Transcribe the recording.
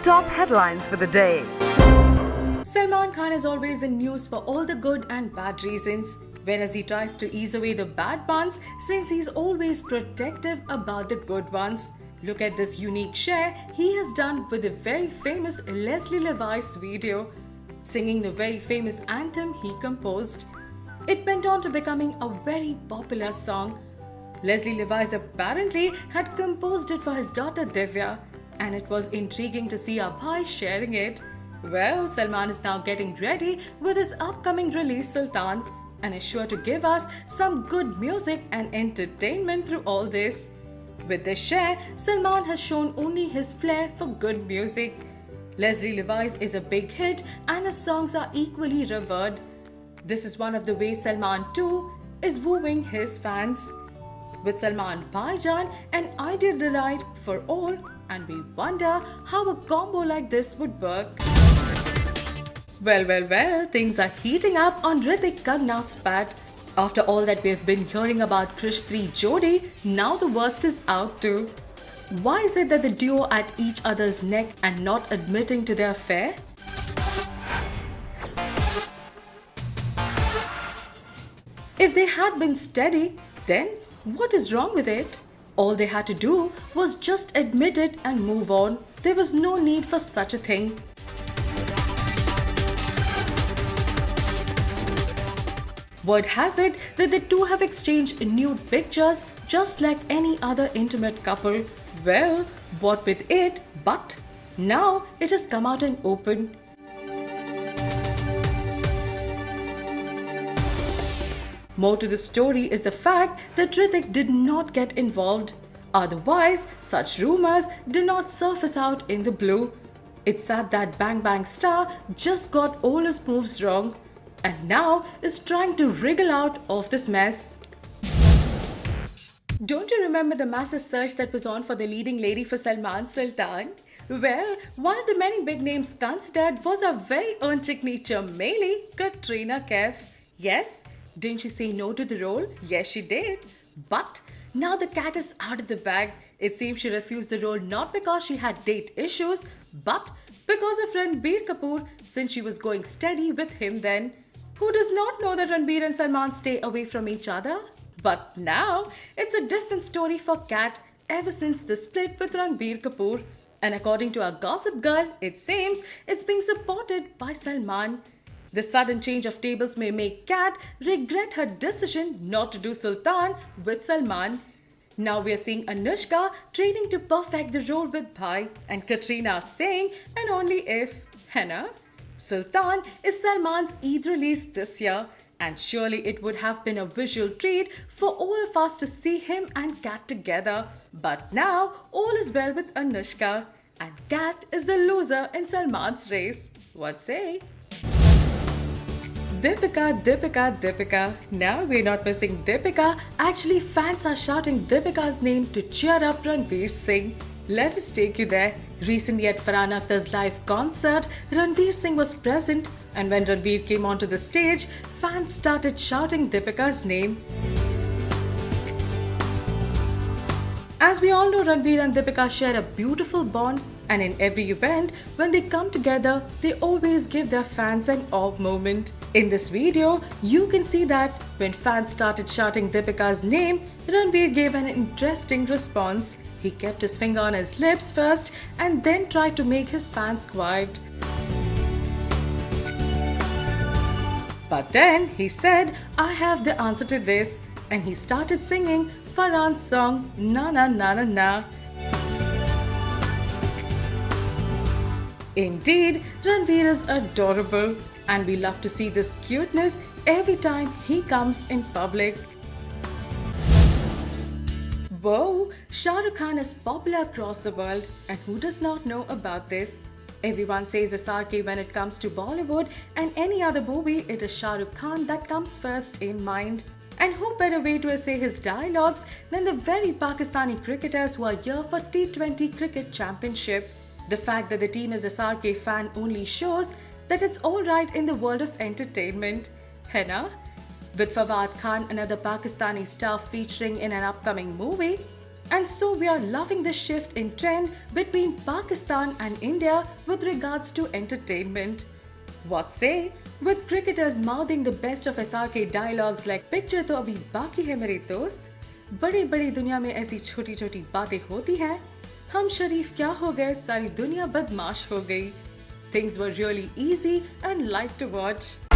top headlines for the day. Salman Khan is always in news for all the good and bad reasons, whereas he tries to ease away the bad ones since he's always protective about the good ones. Look at this unique share he has done with the very famous Leslie Levi's video, singing the very famous anthem he composed. It went on to becoming a very popular song. Leslie Levi's apparently had composed it for his daughter Divya, and it was intriguing to see Abhay sharing it. Well, Salman is now getting ready with his upcoming release Sultan and is sure to give us some good music and entertainment through all this. With this share, Salman has shown only his flair for good music. Leslie Levi's is a big hit and his songs are equally revered. This is one of the ways Salman too is wooing his fans. With Salman Bhaijan an ideal delight for all, and we wonder how a combo like this would work. Well, things are heating up on Hrithik Kangna's spat. After all that we have been hearing about Krish 3 Jodi, now the worst is out too. Why is it that the duo at each other's neck and not admitting to their affair? If they had been steady, then what is wrong with it? All they had to do was just admit it and move on. There was no need for such a thing. Word has it that the two have exchanged nude pictures just like any other intimate couple. Well, what with it, but now it has come out in open. More to the story is the fact that Hrithik did not get involved. Otherwise, such rumors do not surface out in the blue. It's sad that Bang Bang star just got all his moves wrong and now is trying to wriggle out of this mess. Don't you remember the massive search that was on for the leading lady for Salman Sultan? Well, one of the many big names considered was our very own signature Meili, Katrina Kaif. Yes, didn't she say no to the role? Yes, she did. But now the cat is out of the bag. It seems she refused the role not because she had date issues, but because of Ranbir Kapoor, since she was going steady with him then. Who does not know that Ranbir and Salman stay away from each other? But now, it's a different story for Kat ever since the split with Ranbir Kapoor. And according to our gossip girl, it seems it's being supported by Salman. The sudden change of tables may make Kat regret her decision not to do Sultan with Salman. Now we are seeing Anushka training to perfect the role with Bhai and Katrina saying, and only if, Henna. Sultan is Salman's Eid release this year, and surely it would have been a visual treat for all of us to see him and Kat together. But now all is well with Anushka, and Kat is the loser in Salman's race. What say? Deepika. Now we're not missing Deepika. Actually, fans are shouting Deepika's name to cheer up Ranveer Singh. Let us take you there. Recently at Farhan Akhtar's live concert, Ranveer Singh was present, and when Ranveer came onto the stage, fans started shouting Deepika's name. As we all know, Ranveer and Deepika share a beautiful bond, and in every event, when they come together, they always give their fans an awe moment. In this video, you can see that when fans started shouting Deepika's name, Ranveer gave an interesting response. He kept his finger on his lips first and then tried to make his fans quiet. But then he said, I have the answer to this, and he started singing Farhan's song Na Na Na Na Na. Indeed, Ranveer is adorable, and we love to see this cuteness every time he comes in public. Whoa, Shah Rukh Khan is popular across the world, and who does not know about this? Everyone says SRK when it comes to Bollywood, and any other movie, it is Shah Rukh Khan that comes first in mind. And who better way to say his dialogues than the very Pakistani cricketers who are here for T20 Cricket Championship? The fact that the team is SRK fan only shows that it's alright in the world of entertainment. Henna? With Fawad Khan, another Pakistani star featuring in an upcoming movie, And so we are loving the shift in trend between Pakistan and India with regards to entertainment. What say? With cricketers mouthing the best of SRK dialogues like picture तो अभी बाकी है मेरे दोस्त. बड़ी बड़ी दुनिया में ऐसी छोटी छोटी बातें होती हैं. हम शरीफ क्या हो गए, सारी दुनिया बदमाश हो गई. Things were really easy and light to watch.